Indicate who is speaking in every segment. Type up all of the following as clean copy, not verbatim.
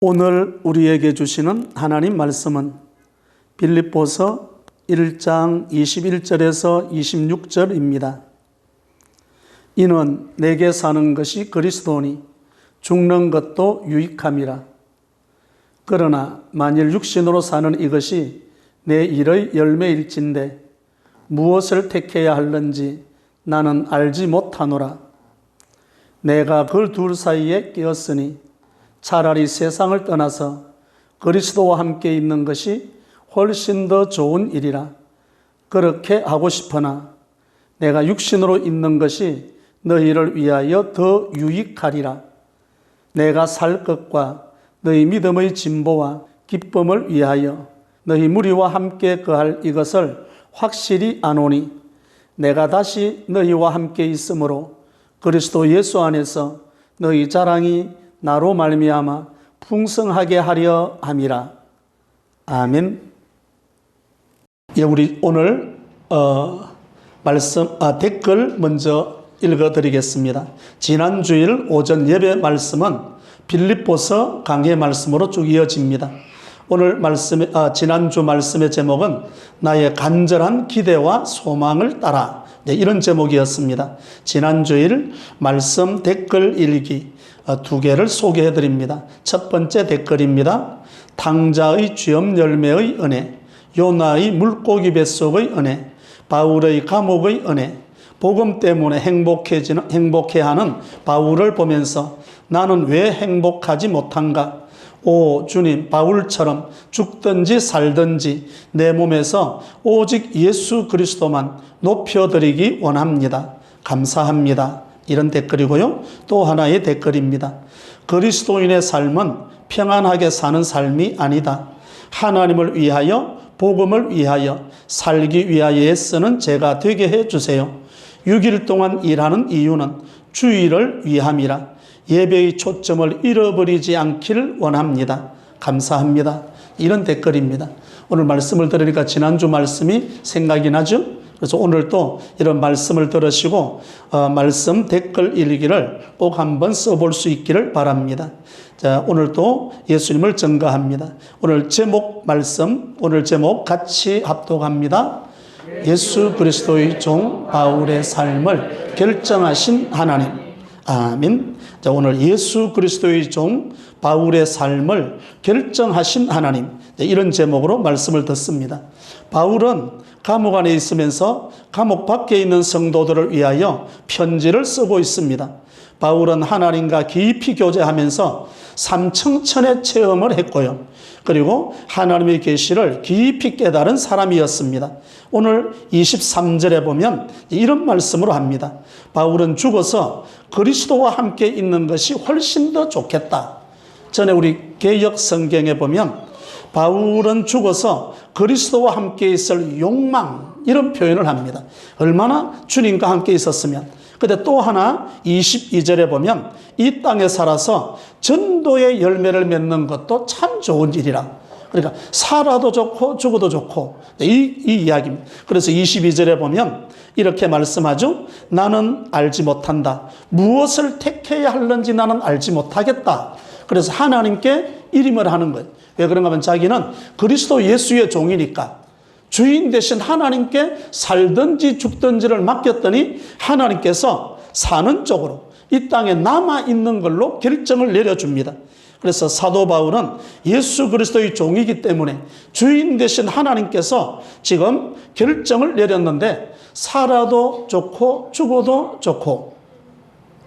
Speaker 1: 오늘 우리에게 주시는 하나님 말씀은 빌립보서 1장 21절에서 26절입니다. 이는 내게 사는 것이 그리스도니 죽는 것도 유익함이라. 그러나 만일 육신으로 사는 이것이 내 일의 열매일진데 무엇을 택해야 할는지 나는 알지 못하노라. 내가 그 둘 사이에 끼었으니 차라리 세상을 떠나서 그리스도와 함께 있는 것이 훨씬 더 좋은 일이라. 그렇게 하고 싶으나 내가 육신으로 있는 것이 너희를 위하여 더 유익하리라. 내가 살 것과 너희 믿음의 진보와 기쁨을 위하여 너희 무리와 함께 거할 이것을 확실히 아노니 내가 다시 너희와 함께 있으므로 그리스도 예수 안에서 너희 자랑이 나로 말미암아 풍성하게 하려 함이라. 아멘. 예, 우리 오늘 댓글 먼저 읽어드리겠습니다. 지난 주일 오전 예배 말씀은 빌립보서 강해 말씀으로 쭉 이어집니다. 오늘 지난주 말씀의 제목은 나의 간절한 기대와 소망을 따라, 이런 제목이었습니다. 지난주일 말씀 댓글 읽기 두 개를 소개해 드립니다. 첫 번째 댓글입니다. 탕자의 취업 열매의 은혜, 요나의 물고기 뱃속의 은혜, 바울의 감옥의 은혜, 복음 때문에 행복해하는 바울을 보면서 나는 왜 행복하지 못한가? 오 주님, 바울처럼 죽든지 살든지 내 몸에서 오직 예수 그리스도만 높여드리기 원합니다. 감사합니다. 이런 댓글이고요. 또 하나의 댓글입니다. 그리스도인의 삶은 평안하게 사는 삶이 아니다. 하나님을 위하여, 복음을 위하여, 살기 위하여 애쓰는 제가 되게 해주세요. 6일 동안 일하는 이유는 주의를 위함이라. 예배의 초점을 잃어버리지 않기를 원합니다. 감사합니다. 이런 댓글입니다. 오늘 말씀을 들으니까 지난주 말씀이 생각이 나죠? 그래서 오늘 또 이런 말씀을 들으시고 말씀 댓글 읽기를 꼭 한번 써볼 수 있기를 바랍니다. 자, 오늘 또 예수님을 증거합니다. 오늘 제목 같이 합독합니다. 예수 그리스도의 종 바울의 삶을 결정하신 하나님. 아멘. 자, 오늘 예수 그리스도의 종 바울의 삶을 결정하신 하나님, 이런 제목으로 말씀을 듣습니다. 바울은 감옥 안에 있으면서 감옥 밖에 있는 성도들을 위하여 편지를 쓰고 있습니다. 바울은 하나님과 깊이 교제하면서 삼층천의 체험을 했고요. 그리고 하나님의 계시를 깊이 깨달은 사람이었습니다. 오늘 23절에 보면 이런 말씀으로 합니다. 바울은 죽어서 그리스도와 함께 있는 것이 훨씬 더 좋겠다. 전에 우리 개역 성경에 보면 바울은 죽어서 그리스도와 함께 있을 욕망, 이런 표현을 합니다. 얼마나 주님과 함께 있었으면. 근데 또 하나 22절에 보면 이 땅에 살아서 전도의 열매를 맺는 것도 참 좋은 일이라. 그러니까 살아도 좋고 죽어도 좋고, 이 이야기입니다. 그래서 22절에 보면 이렇게 말씀하죠. 나는 알지 못한다. 무엇을 택해야 하는지 나는 알지 못하겠다. 그래서 하나님께 일임을 하는 거예요. 왜 그런가 하면 자기는 그리스도 예수의 종이니까 주인 대신 하나님께 살든지 죽든지를 맡겼더니 하나님께서 사는 쪽으로 이 땅에 남아있는 걸로 결정을 내려줍니다. 그래서 사도 바울은 예수 그리스도의 종이기 때문에 주인 대신 하나님께서 지금 결정을 내렸는데 살아도 좋고 죽어도 좋고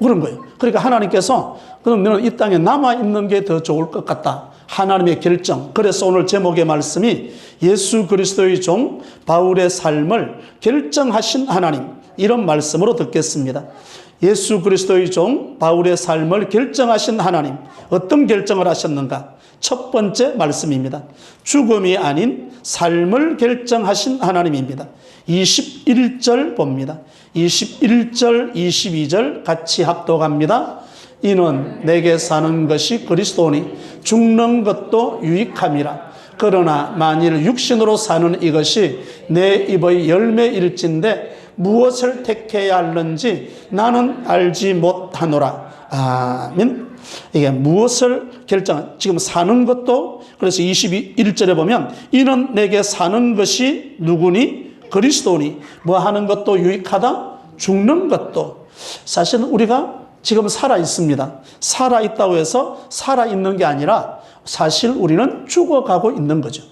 Speaker 1: 그런 거예요. 그러니까 하나님께서 그럼 너는 이 땅에 남아있는 게 더 좋을 것 같다. 하나님의 결정. 그래서 오늘 제목의 말씀이 예수 그리스도의 종 바울의 삶을 결정하신 하나님, 이런 말씀으로 듣겠습니다. 예수 그리스도의 종 바울의 삶을 결정하신 하나님, 어떤 결정을 하셨는가? 첫 번째 말씀입니다. 죽음이 아닌 삶을 결정하신 하나님입니다. 21절 봅니다. 21절, 22절 같이 합독합니다. 이는 내게 사는 것이 그리스도니 죽는 것도 유익함이라. 그러나 만일 육신으로 사는 이것이 내 입의 열매일진데 무엇을 택해야 하는지 나는 알지 못하노라. 아멘. 이게 무엇을 지금 사는 것도, 그래서 21절에 보면 이는 내게 사는 것이 누구니? 그리스도니. 뭐 하는 것도 유익하다? 죽는 것도. 사실은 우리가 지금 살아 있습니다. 살아 있다고 해서 살아 있는 게 아니라 사실 우리는 죽어가고 있는 거죠.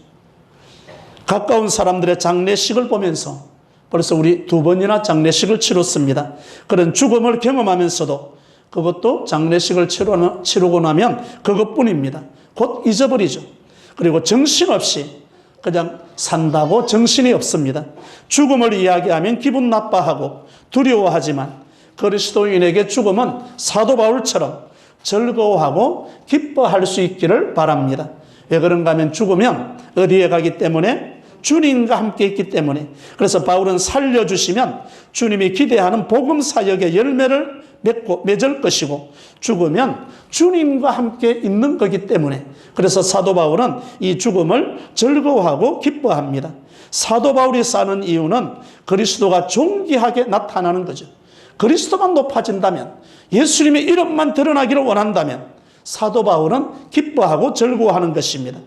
Speaker 1: 가까운 사람들의 장례식을 보면서 벌써 우리 2번이나 장례식을 치렀습니다. 그런 죽음을 경험하면서도 그것도 장례식을 치르고 나면 그것뿐입니다. 곧 잊어버리죠. 그리고 정신없이 그냥 산다고 정신이 없습니다. 죽음을 이야기하면 기분 나빠하고 두려워하지만 그리스도인에게 죽음은 사도 바울처럼 즐거워하고 기뻐할 수 있기를 바랍니다. 왜 그런가 하면 죽으면 어디에 가기 때문에? 주님과 함께 있기 때문에. 그래서 바울은 살려주시면 주님이 기대하는 복음 사역의 열매를 맺을 것이고 죽으면 주님과 함께 있는 거기 때문에. 그래서 사도 바울은 이 죽음을 즐거워하고 기뻐합니다. 사도 바울이 사는 이유는 그리스도가 존귀하게 나타나는 거죠. 그리스도만 높아진다면, 예수님의 이름만 드러나기를 원한다면 사도 바울은 기뻐하고 즐거워하는 것입니다.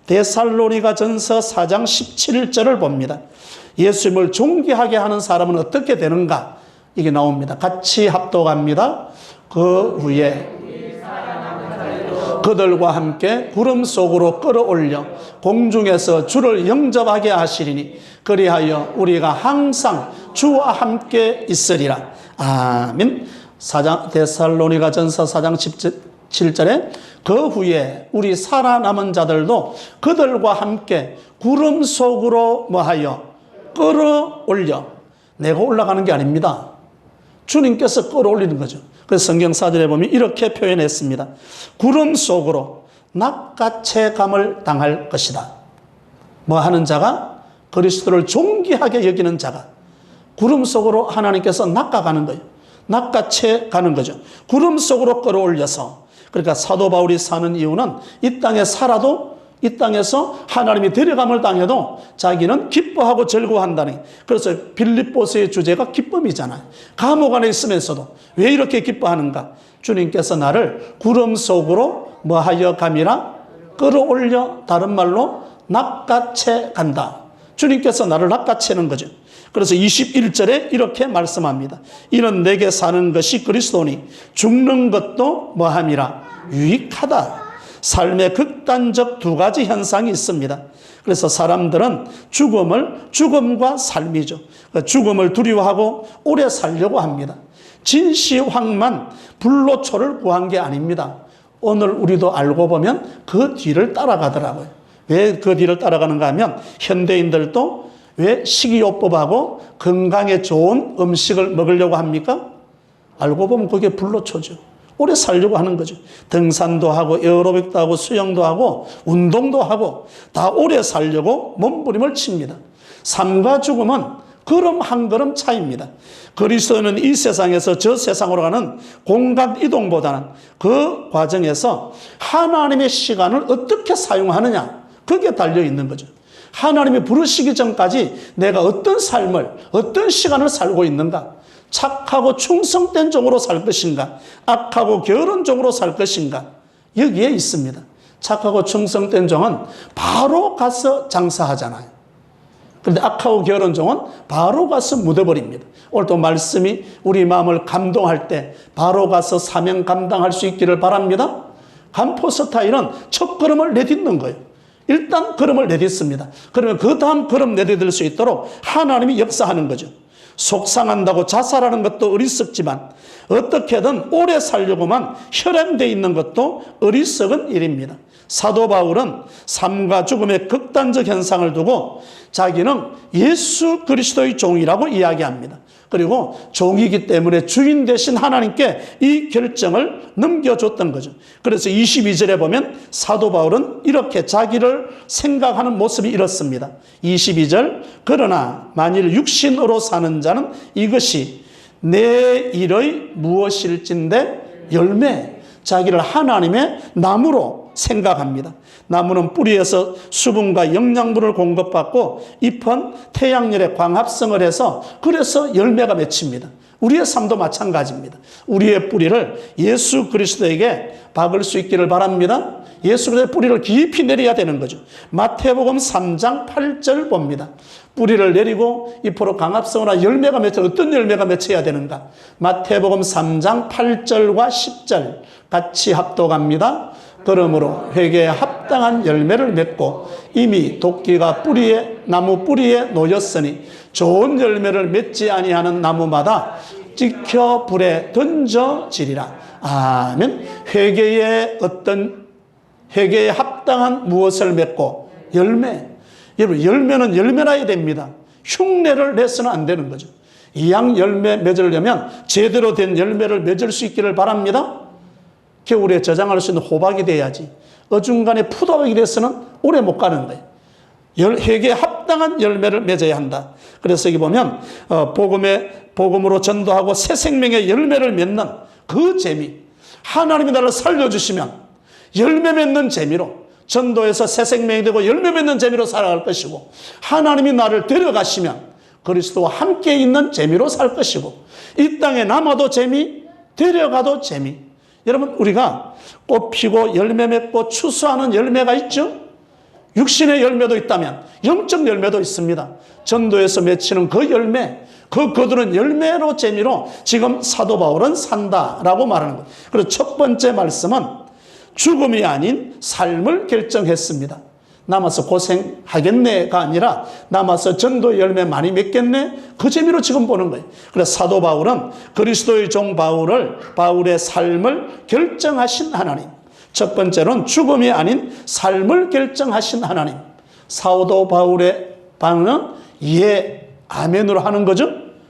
Speaker 1: 데살로니가전서 4장 17절을 봅니다. 예수님을 존귀하게 하는 사람은 어떻게 되는가? 이게 나옵니다. 같이 합독합니다. 그 후에 그들과 함께 구름 속으로 끌어올려 공중에서 주를 영접하게 하시리니 그리하여 우리가 항상 주와 함께 있으리라. 아멘. 데살로니가전서 4장 17절에 그 후에 우리 살아남은 자들도 그들과 함께 구름 속으로 뭐하여 끌어올려. 내가 올라가는 게 아닙니다. 주님께서 끌어올리는 거죠. 그래서 성경사절에 보면 이렇게 표현했습니다. 구름 속으로 낚아채감을 당할 것이다. 뭐 하는 자가? 그리스도를 존귀하게 여기는 자가 구름 속으로 하나님께서 낚아가는 거예요. 낚아채 가는 거죠. 구름 속으로 끌어올려서. 그러니까 사도 바울이 사는 이유는 이 땅에 살아도, 이 땅에서 하나님이 데려감을 당해도 자기는 기뻐하고 즐거워한다니. 그래서 빌립보서의 주제가 기쁨이잖아요. 감옥 안에 있으면서도 왜 이렇게 기뻐하는가? 주님께서 나를 구름 속으로 뭐하여 감이라? 끌어올려. 다른 말로 낚아채 간다. 주님께서 나를 낚아채는 거죠. 그래서 21절에 이렇게 말씀합니다. 이는 내게 사는 것이 그리스도니 죽는 것도 뭐함이라? 유익하다. 삶의 극단적 2가지 현상이 있습니다. 그래서 사람들은 죽음과 삶이죠. 죽음을 두려워하고 오래 살려고 합니다. 진시황만 불로초를 구한 게 아닙니다. 오늘 우리도 알고 보면 그 뒤를 따라가더라고요. 왜 그 뒤를 따라가는가 하면 현대인들도 왜 식이요법하고 건강에 좋은 음식을 먹으려고 합니까? 알고 보면 그게 불로초죠. 오래 살려고 하는 거죠. 등산도 하고 에어로빅도 하고 수영도 하고 운동도 하고 다 오래 살려고 몸부림을 칩니다. 삶과 죽음은 걸음 한 걸음 차이입니다. 그리스도는 이 세상에서 저 세상으로 가는 공간 이동보다는 그 과정에서 하나님의 시간을 어떻게 사용하느냐, 거기에 달려있는 거죠. 하나님이 부르시기 전까지 내가 어떤 삶을, 어떤 시간을 살고 있는가? 착하고 충성된 종으로 살 것인가? 악하고 게으른 종으로 살 것인가? 여기에 있습니다. 착하고 충성된 종은 바로 가서 장사하잖아요. 그런데 악하고 게으른 종은 바로 가서 묻어버립니다. 오늘 또 말씀이 우리 마음을 감동할 때 바로 가서 사명 감당할 수 있기를 바랍니다. 간포 스타일은 첫 걸음을 내딛는 거예요. 일단 걸음을 내딛습니다. 그러면 그 다음 걸음 내딛을 수 있도록 하나님이 역사하는 거죠. 속상한다고 자살하는 것도 어리석지만 어떻게든 오래 살려고만 혈행되어 있는 것도 어리석은 일입니다. 사도 바울은 삶과 죽음의 극단적 현상을 두고 자기는 예수 그리스도의 종이라고 이야기합니다. 그리고 종이기 때문에 주인 되신 하나님께 이 결정을 넘겨줬던 거죠. 그래서 22절에 보면 사도 바울은 이렇게 자기를 생각하는 모습이 이렇습니다. 22절, 그러나 만일 육신으로 사는 자는 이것이 내 일의 무엇일진데 열매, 자기를 하나님의 나무로 생각합니다. 나무는 뿌리에서 수분과 영양분을 공급받고 잎은 태양열에 광합성을 해서 그래서 열매가 맺힙니다. 우리의 삶도 마찬가지입니다. 우리의 뿌리를 예수 그리스도에게 박을 수 있기를 바랍니다. 예수 그리스도의 뿌리를 깊이 내려야 되는 거죠. 마태복음 3장 8절 봅니다. 뿌리를 내리고 잎으로 강합성으로 열매가 맺혀, 어떤 열매가 맺혀야 되는가? 마태복음 3장 8절과 10절 같이 합독합니다. 그러므로 회개에 합당한 열매를 맺고 이미 도끼가 나무 뿌리에 놓였으니 좋은 열매를 맺지 아니하는 나무마다 찍혀 불에 던져지리라. 아멘. 회개에 합당한 무엇을 맺고 열매. 여러분, 열매는 열매라야 됩니다. 흉내를 내서는 안 되는 거죠. 이양 열매 맺으려면 제대로 된 열매를 맺을 수 있기를 바랍니다. 겨울에 저장할 수 있는 호박이 돼야지. 어중간에 푸도박이 돼서는 오래 못 가는 거예요. 회개에 합당한 열매를 맺어야 한다. 그래서 여기 보면 복음으로 전도하고 새 생명의 열매를 맺는 그 재미, 하나님이 나를 살려주시면 열매 맺는 재미로 전도해서 새 생명이 되고 열매 맺는 재미로 살아갈 것이고, 하나님이 나를 데려가시면 그리스도와 함께 있는 재미로 살 것이고, 이 땅에 남아도 재미, 데려가도 재미. 여러분, 우리가 꽃 피고 열매 맺고 추수하는 열매가 있죠. 육신의 열매도 있다면 영적 열매도 있습니다. 전도에서 맺히는 그 열매, 그들은 열매로 재미로 지금 사도 바울은 산다라고 말하는 거예요. 그래서 첫 번째 말씀은 죽음이 아닌 삶을 결정했습니다. 남아서 고생하겠네가 아니라 남아서 전도 열매 많이 맺겠네, 그 재미로 지금 보는 거예요. 그래서 사도 바울은 그리스도의 종 바울의 삶을 결정하신 하나님, 첫 번째로는 죽음이 아닌 삶을 결정하신 하나님. 사도 바울의 반응은 예, 아멘으로 하는 거죠.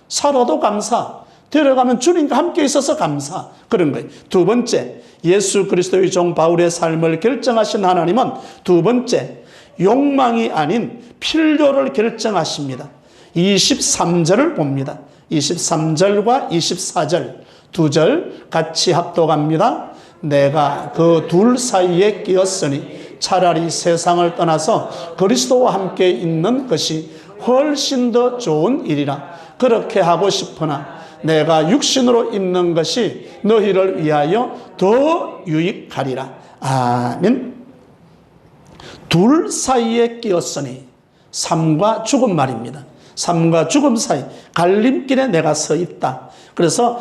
Speaker 1: 살아도 감사, 데려가면 주님과 함께 있어서 감사, 그런 거예요. 두 번째, 예수 그리스도의 종 바울의 삶을 결정하신 하나님은 두 번째, 욕망이 아닌 필요를 결정하십니다. 23절을 봅니다. 23절과 24절 두 절 같이 합독합니다. 내가 그 둘 사이에 끼었으니 차라리 세상을 떠나서 그리스도와 함께 있는 것이 훨씬 더 좋은 일이라. 그렇게 하고 싶으나 내가 육신으로 있는 것이 너희를 위하여 더 유익하리라. 아멘. 둘 사이에 끼었으니 삶과 죽음 말입니다. 삶과 죽음 사이 갈림길에 내가 서 있다. 그래서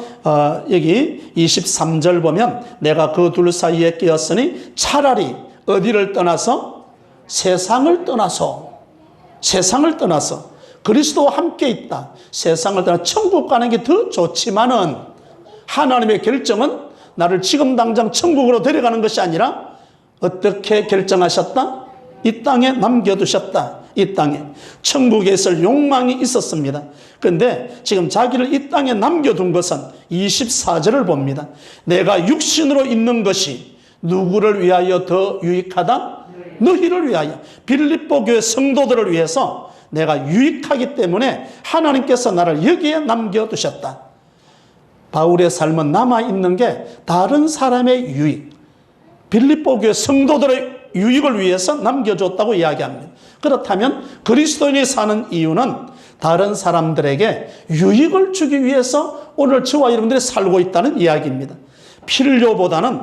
Speaker 1: 여기 23절 보면 내가 그 둘 사이에 끼었으니 차라리 어디를 떠나서 세상을 떠나서 그리스도와 함께 있다. 세상을 떠나 천국 가는 게 더 좋지만은 하나님의 결정은 나를 지금 당장 천국으로 데려가는 것이 아니라 어떻게 결정하셨다? 이 땅에 남겨두셨다. 이 땅에 천국에 있을 욕망이 있었습니다. 그런데 지금 자기를 이 땅에 남겨둔 것은 24절을 봅니다. 내가 육신으로 있는 것이 누구를 위하여 더 유익하다? 너희를 위하여, 빌립보 교회 성도들을 위해서 내가 유익하기 때문에 하나님께서 나를 여기에 남겨두셨다. 바울의 삶은 남아있는 게 다른 사람의 유익, 빌립보 교회 성도들의 유익을 위해서 남겨줬다고 이야기합니다. 그렇다면 그리스도인이 사는 이유는 다른 사람들에게 유익을 주기 위해서 오늘 저와 여러분들이 살고 있다는 이야기입니다. 필요보다는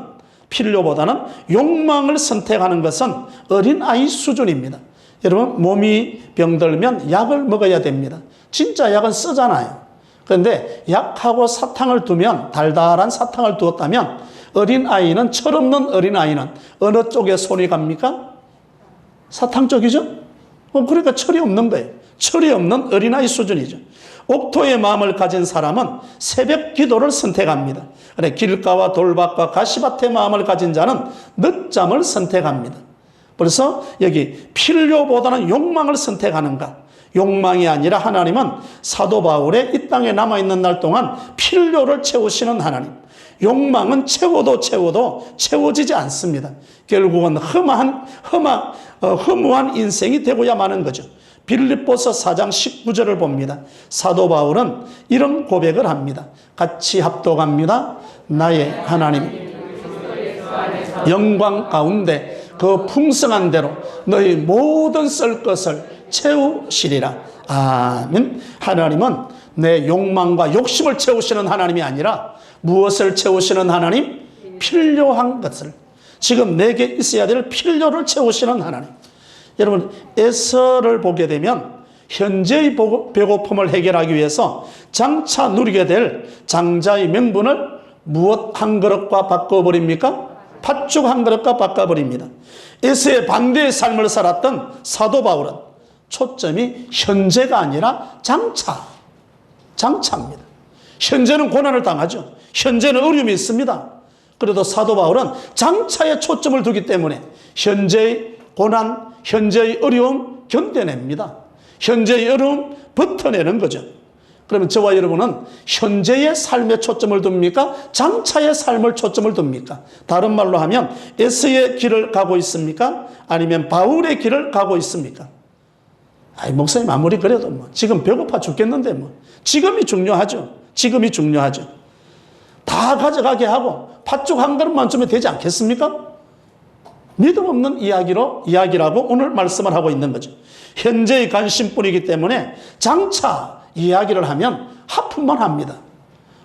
Speaker 1: 욕망을 선택하는 것은 어린아이 수준입니다. 여러분, 몸이 병들면 약을 먹어야 됩니다. 진짜 약은 쓰잖아요. 그런데 약하고 사탕을 두면, 달달한 사탕을 두었다면 어린아이는, 철없는 어린아이는 어느 쪽에 손이 갑니까? 사탕 쪽이죠? 그러니까 철이 없는 거예요. 철이 없는 어린아이 수준이죠. 옥토의 마음을 가진 사람은 새벽 기도를 선택합니다. 그래, 길가와 돌밭과 가시밭의 마음을 가진 자는 늦잠을 선택합니다. 그래서 여기 필요보다는 욕망을 선택하는가? 욕망이 아니라 하나님은 사도 바울의 이 땅에 남아있는 날 동안 필요를 채우시는 하나님. 욕망은 채워도 채워지지 않습니다. 결국은 허무한 인생이 되고야 마는 거죠. 빌립보서 4장 19절을 봅니다. 사도 바울은 이런 고백을 합니다. 같이 합독합니다. 나의 하나님, 영광 가운데 그 풍성한 대로 너희 모든 쓸 것을 채우시리라. 아멘. 하나님은 내 욕망과 욕심을 채우시는 하나님이 아니라 무엇을 채우시는 하나님? 필요한 것을. 지금 내게 있어야 될 필요를 채우시는 하나님. 여러분, 에서를 보게 되면 현재의 배고픔을 해결하기 위해서 장차 누리게 될 장자의 명분을 무엇 한 그릇과 바꿔버립니까? 팥죽 한 그릇과 바꿔버립니다. 에서의 반대의 삶을 살았던 사도 바울은 초점이 현재가 아니라 장차입니다. 현재는 고난을 당하죠. 현재는 어려움이 있습니다. 그래도 사도 바울은 장차에 초점을 두기 때문에 현재의 고난, 현재의 어려움 견뎌냅니다. 현재의 어려움 버텨내는 거죠. 그러면 저와 여러분은 현재의 삶에 초점을 둡니까? 장차의 삶을 초점을 둡니까? 다른 말로 하면 에서의 길을 가고 있습니까? 아니면 바울의 길을 가고 있습니까? 아이, 목사님 아무리 그래도 뭐 지금 배고파 죽겠는데 뭐 지금이 중요하죠. 지금이 중요하죠. 다 가져가게 하고 팥죽 한 그릇만 주면 되지 않겠습니까? 믿음 없는 이야기라고 오늘 말씀을 하고 있는 거죠. 현재의 관심뿐이기 때문에 장차 이야기를 하면 하품만 합니다.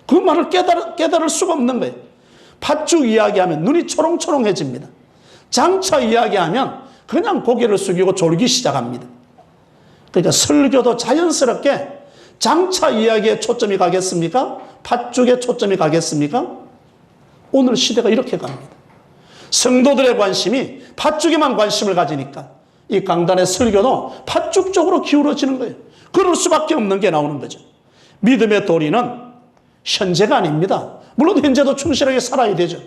Speaker 1: 그 말을 깨달을 수가 없는 거예요. 팥죽 이야기하면 눈이 초롱초롱해집니다. 장차 이야기하면 그냥 고개를 숙이고 졸기 시작합니다. 그러니까 설교도 자연스럽게 장차 이야기에 초점이 가겠습니까? 팥죽에 초점이 가겠습니까? 오늘 시대가 이렇게 갑니다. 성도들의 관심이 팥죽에만 관심을 가지니까 이 강단의 설교도 팥죽 쪽으로 기울어지는 거예요. 그럴 수밖에 없는 게 나오는 거죠. 믿음의 도리는 현재가 아닙니다. 물론 현재도 충실하게 살아야 되죠.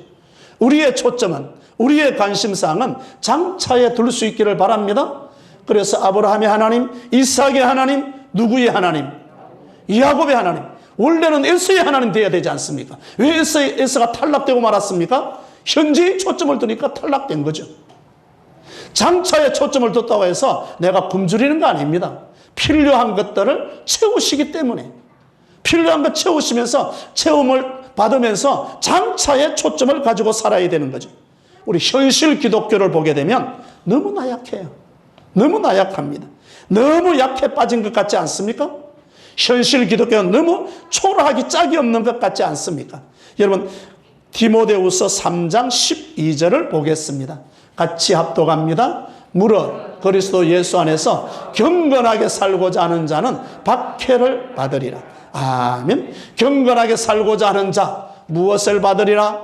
Speaker 1: 우리의 초점은, 우리의 관심사항은 장차에 둘 수 있기를 바랍니다. 그래서 아브라함의 하나님, 이삭의 하나님, 누구의 하나님? 야곱의 하나님. 원래는 에서의 하나님 되어야 되지 않습니까? 왜 에서가 탈락되고 말았습니까? 현재에 초점을 두니까 탈락된 거죠. 장차에 초점을 뒀다고 해서 내가 굶주리는 거 아닙니다. 필요한 것들을 채우시기 때문에 필요한 것 채우시면서 체험을 받으면서 장차에 초점을 가지고 살아야 되는 거죠. 우리 현실 기독교를 보게 되면 너무 나약해요. 너무 나약합니다. 너무 약해 빠진 것 같지 않습니까? 현실 기독교는 너무 초라하기 짝이 없는 것 같지 않습니까? 여러분, 디모데후서 3장 12절을 보겠습니다. 같이 합독합니다. 무릇 그리스도 예수 안에서 경건하게 살고자 하는 자는 박해를 받으리라. 아멘. 경건하게 살고자 하는 자 무엇을 받으리라?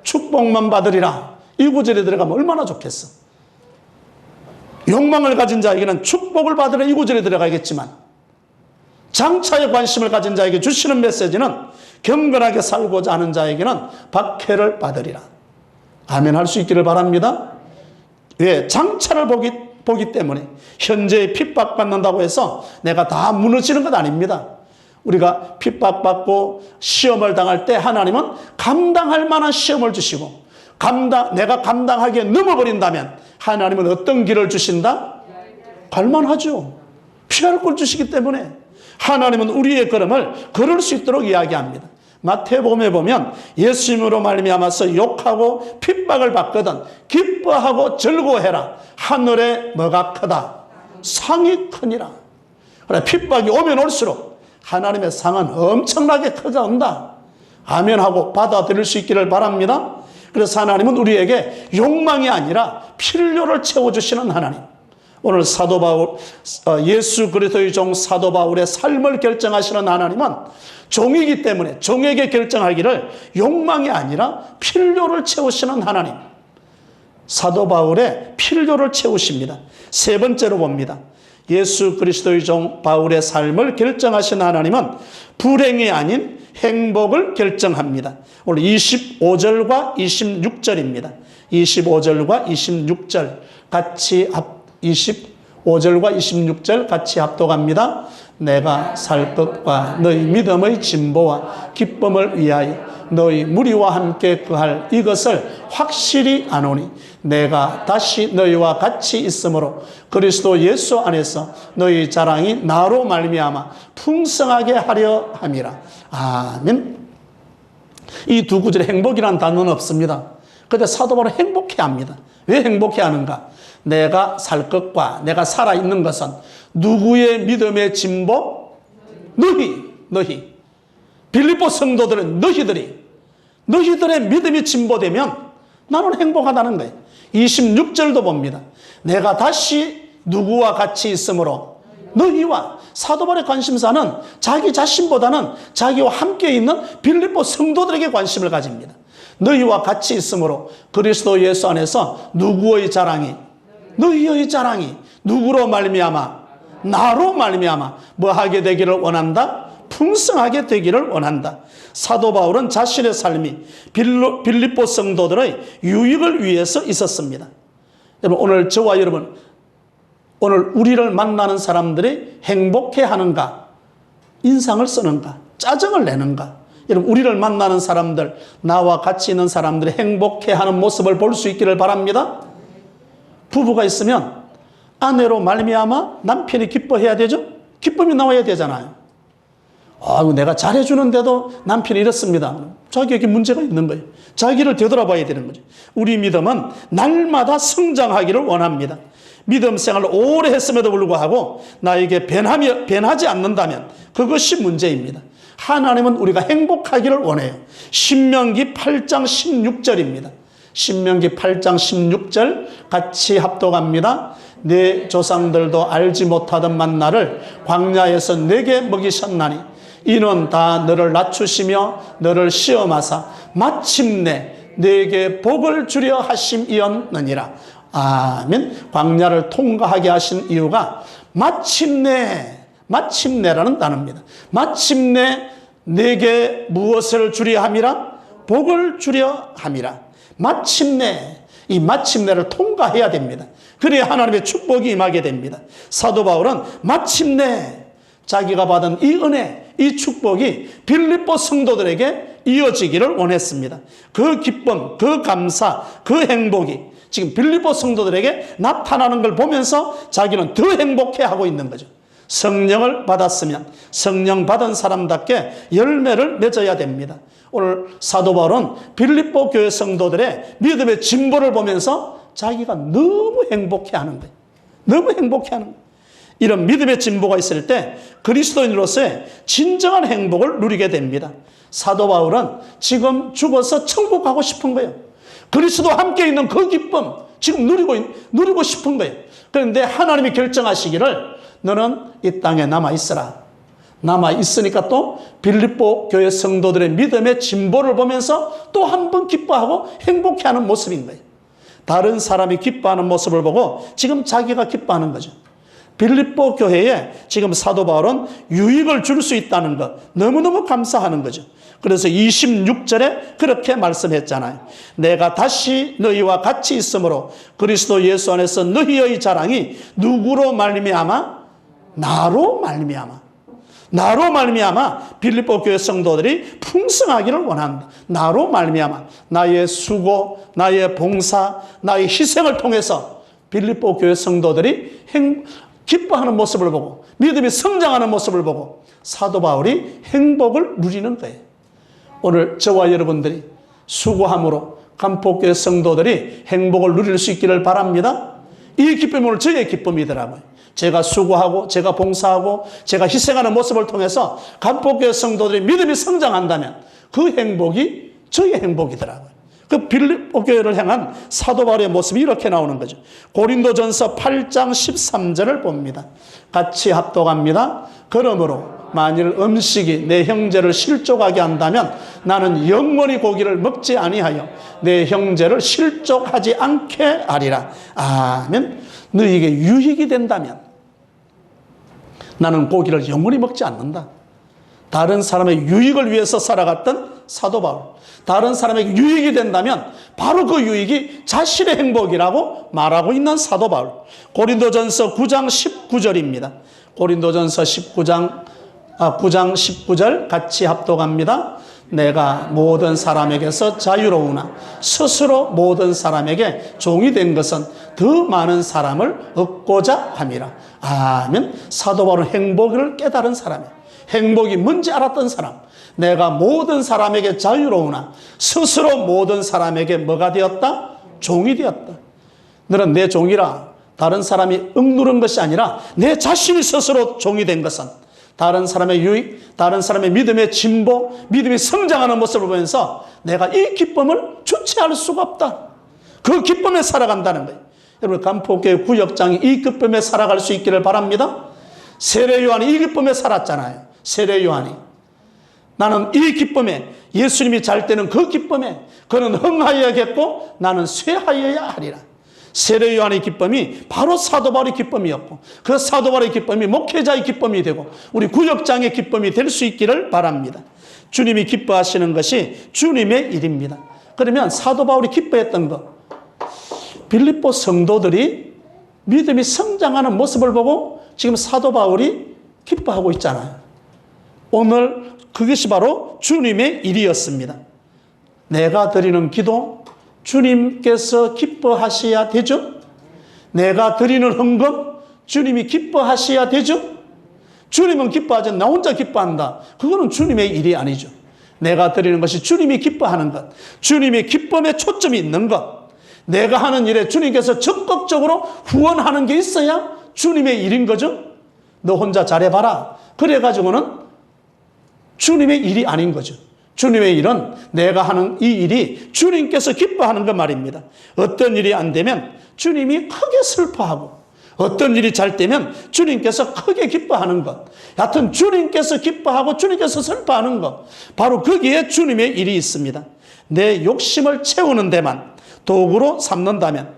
Speaker 1: 축복만 받으리라. 이 구절에 들어가면 얼마나 좋겠어. 욕망을 가진 자에게는 축복을 받으라 이 구절에 들어가겠지만 장차에 관심을 가진 자에게 주시는 메시지는 경건하게 살고자 하는 자에게는 박해를 받으리라. 아멘 할 수 있기를 바랍니다. 왜? 장차를 보기 때문에 현재에 핍박받는다고 해서 내가 다 무너지는 것 아닙니다. 우리가 핍박받고 시험을 당할 때 하나님은 감당할 만한 시험을 주시고 내가 감당하기에 넘어버린다면 하나님은 어떤 길을 주신다? 갈만하죠. 피할 걸 주시기 때문에 하나님은 우리의 걸음을 걸을 수 있도록 이야기합니다. 마태복음에 보면 예수님으로 말미암아서 욕하고 핍박을 받거든 기뻐하고 즐거워해라. 하늘에 뭐가 크다? 상이 크니라. 그래, 핍박이 오면 올수록 하나님의 상은 엄청나게 커져온다. 아멘 하고 받아들일 수 있기를 바랍니다. 그래서 하나님은 우리에게 욕망이 아니라 필요를 채워주시는 하나님. 오늘 사도 바울, 예수 그리스도의 종 사도 바울의 삶을 결정하시는 하나님은 종이기 때문에 종에게 결정하기를 욕망이 아니라 필요를 채우시는 하나님. 사도 바울의 필요를 채우십니다. 세 번째로 봅니다. 예수 그리스도의 종 바울의 삶을 결정하신 하나님은 불행이 아닌 행복을 결정합니다. 오늘 25절과 26절입니다. 25절과 26절 같이 25절과 26절 같이 합독합니다. 내가 살 것과 너희 믿음의 진보와 기쁨을 위하여 너희 무리와 함께 거할 이것을 확실히 아노니 내가 다시 너희와 같이 있으므로 그리스도 예수 안에서 너희 자랑이 나로 말미암아 풍성하게 하려 함이라. 아멘. 이 두 구절에 행복이라는 단어는 없습니다. 그런데 사도 바울은 행복해합니다. 왜 행복해하는가? 내가 살 것과 내가 살아있는 것은 누구의 믿음의 진보? 너희. 너희. 빌립보 성도들은 너희들의 믿음이 진보되면 나는 행복하다는 거예요. 26절도 봅니다. 내가 다시 누구와 같이 있으므로 너희와. 사도 바울의 관심사는 자기 자신보다는 자기와 함께 있는 빌립보 성도들에게 관심을 가집니다. 너희와 같이 있으므로 그리스도 예수 안에서 누구의 자랑이? 너희의 자랑이 누구로 말미암아? 나로 말미암아 뭐 하게 되기를 원한다? 풍성하게 되기를 원한다. 사도 바울은 자신의 삶이 빌립보 성도들의 유익을 위해서 있었습니다. 여러분, 오늘 저와 여러분, 오늘 우리를 만나는 사람들이 행복해하는가? 인상을 쓰는가? 짜증을 내는가? 여러분, 우리를 만나는 사람들, 나와 같이 있는 사람들이 행복해하는 모습을 볼 수 있기를 바랍니다. 부부가 있으면 아내로 말미암아 남편이 기뻐해야 되죠? 기쁨이 나와야 되잖아요. 내가 잘해주는데도 남편이 이렇습니다. 자기에게 문제가 있는 거예요. 자기를 되돌아봐야 되는 거죠. 우리 믿음은 날마다 성장하기를 원합니다. 믿음 생활을 오래 했음에도 불구하고 나에게 변하지 않는다면 그것이 문제입니다. 하나님은 우리가 행복하기를 원해요. 신명기 8장 16절입니다. 신명기 8장 16절 같이 합독합니다. 내 조상들도 알지 못하던 만나를 광야에서 내게 먹이셨나니 이는 다 너를 낮추시며 너를 시험하사 마침내 내게 복을 주려 하심이었느니라. 아멘. 광야를 통과하게 하신 이유가 마침내라는 단어입니다. 마침내 내게 무엇을 주려 함이라? 복을 주려 함이라. 마침내, 이 마침내를 통과해야 됩니다. 그래야 하나님의 축복이 임하게 됩니다. 사도 바울은 마침내 자기가 받은 이 은혜, 이 축복이 빌립보 성도들에게 이어지기를 원했습니다. 그 기쁨, 그 감사, 그 행복이 지금 빌립보 성도들에게 나타나는 걸 보면서 자기는 더 행복해하고 있는 거죠. 성령을 받았으면 성령 받은 사람답게 열매를 맺어야 됩니다. 오늘 사도 바울은 빌립보 교회 성도들의 믿음의 진보를 보면서 자기가 너무 행복해하는 거예요. 너무 행복해하는 거예요. 이런 믿음의 진보가 있을 때 그리스도인으로서의 진정한 행복을 누리게 됩니다. 사도 바울은 지금 죽어서 천국 가고 싶은 거예요. 그리스도와 함께 있는 그 기쁨 지금 누리고 싶은 거예요. 그런데 하나님이 결정하시기를 너는 이 땅에 남아있어라. 남아있으니까 또 빌립보 교회 성도들의 믿음의 진보를 보면서 또 한 번 기뻐하고 행복해하는 모습인 거예요. 다른 사람이 기뻐하는 모습을 보고 지금 자기가 기뻐하는 거죠. 빌립보 교회에 지금 사도 바울은 유익을 줄 수 있다는 것 너무너무 감사하는 거죠. 그래서 26절에 그렇게 말씀했잖아요. 내가 다시 너희와 같이 있으므로 그리스도 예수 안에서 너희의 자랑이 누구로 말미암아? 나로 말미암아 빌립보 교회 성도들이 풍성하기를 원한다. 나로 말미암아 나의 수고, 나의 봉사, 나의 희생을 통해서 빌립보 교회 성도들이 기뻐하는 모습을 보고 믿음이 성장하는 모습을 보고 사도 바울이 행복을 누리는 거예요. 오늘 저와 여러분들이 수고함으로 간폭교회 성도들이 행복을 누릴 수 있기를 바랍니다. 이 기쁨이 오늘 저의 기쁨이더라고요. 제가 수고하고 제가 봉사하고 제가 희생하는 모습을 통해서 간폭교회 성도들이 믿음이 성장한다면 그 행복이 저의 행복이더라고요. 그 빌립보 교회를 향한 사도 바울의 모습이 이렇게 나오는 거죠. 고린도전서 8장 13절을 봅니다. 같이 합독합니다. 그러므로 만일 음식이 내 형제를 실족하게 한다면 나는 영원히 고기를 먹지 아니하여 내 형제를 실족하지 않게 하리라. 아멘. 너희에게 유익이 된다면 나는 고기를 영원히 먹지 않는다. 다른 사람의 유익을 위해서 살아갔던 사도 바울. 다른 사람에게 유익이 된다면 바로 그 유익이 자신의 행복이라고 말하고 있는 사도 바울. 고린도전서 9장 19절입니다. 고린도전서 9장 19절 같이 합독합니다. 내가 모든 사람에게서 자유로우나 스스로 모든 사람에게 종이 된 것은 더 많은 사람을 얻고자 함이라. 아멘. 사도 바울은 행복을 깨달은 사람이에요. 행복이 뭔지 알았던 사람. 내가 모든 사람에게 자유로우나 스스로 모든 사람에게 뭐가 되었다? 종이 되었다. 너는 내 종이라. 다른 사람이 억누른 것이 아니라 내 자신이 스스로 종이 된 것은 다른 사람의 유익, 다른 사람의 믿음의 진보, 믿음이 성장하는 모습을 보면서 내가 이 기쁨을 주체할 수가 없다. 그 기쁨에 살아간다는 거예요. 여러분, 간포교회 구역장이 이 기쁨에 살아갈 수 있기를 바랍니다. 세례 요한이 이 기쁨에 살았잖아요. 세례 요한이. 나는 이 기쁨에, 예수님이 잘 때는 그 기쁨에 그는 흥하여야겠고 나는 쇠하여야 하리라. 세례 요한의 기쁨이 바로 사도 바울의 기쁨이었고, 그 사도 바울의 기쁨이 목회자의 기쁨이 되고 우리 구역장의 기쁨이 될 수 있기를 바랍니다. 주님이 기뻐하시는 것이 주님의 일입니다. 그러면 사도 바울이 기뻐했던 것, 빌립보 성도들이 믿음이 성장하는 모습을 보고 지금 사도 바울이 기뻐하고 있잖아요. 오늘 그것이 바로 주님의 일이었습니다. 내가 드리는 기도, 주님께서 기뻐하셔야 되죠. 내가 드리는 헌금, 주님이 기뻐하셔야 되죠. 주님은 기뻐하지, 나 혼자 기뻐한다. 그거는 주님의 일이 아니죠. 내가 드리는 것이 주님이 기뻐하는 것, 주님의 기쁨에 초점이 있는 것, 내가 하는 일에 주님께서 적극적으로 후원하는 게 있어야 주님의 일인 거죠. 너 혼자 잘해봐라. 그래가지고는 주님의 일이 아닌 거죠. 주님의 일은 내가 하는 이 일이 주님께서 기뻐하는 것 말입니다. 어떤 일이 안 되면 주님이 크게 슬퍼하고, 어떤 일이 잘 되면 주님께서 크게 기뻐하는 것. 여하튼 주님께서 기뻐하고 주님께서 슬퍼하는 것, 바로 거기에 주님의 일이 있습니다. 내 욕심을 채우는 데만 도구로 삼는다면,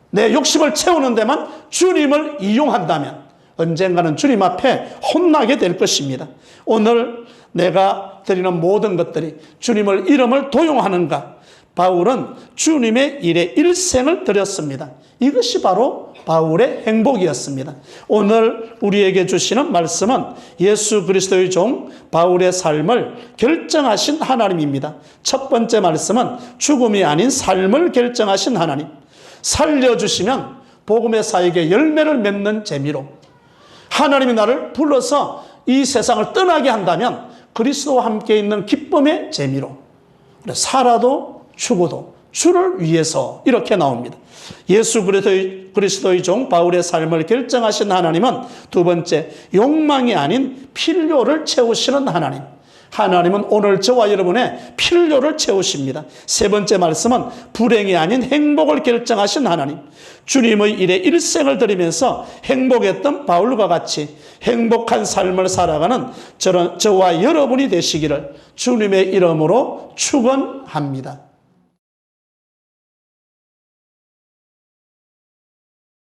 Speaker 1: 내 욕심을 채우는 데만 주님을 이용한다면 언젠가는 주님 앞에 혼나게 될 것입니다. 오늘 내가 드리는 모든 것들이 주님의 이름을 도용하는가? 바울은 주님의 일에 일생을 드렸습니다. 이것이 바로 바울의 행복이었습니다. 오늘 우리에게 주시는 말씀은 예수 그리스도의 종 바울의 삶을 결정하신 하나님입니다. 첫 번째 말씀은 죽음이 아닌 삶을 결정하신 하나님. 살려주시면 복음의 사역에 열매를 맺는 재미로, 하나님이 나를 불러서 이 세상을 떠나게 한다면 그리스도와 함께 있는 기쁨의 재미로, 살아도 죽어도 주를 위해서, 이렇게 나옵니다. 예수 그리스도의 종 바울의 삶을 결정하신 하나님은 두 번째, 욕망이 아닌 필요를 채우시는 하나님. 하나님은 오늘 저와 여러분의 필요를 채우십니다. 세 번째 말씀은 불행이 아닌 행복을 결정하신 하나님. 주님의 일에 일생을 드리면서 행복했던 바울과 같이 행복한 삶을 살아가는 저와 여러분이 되시기를 주님의 이름으로 축원합니다.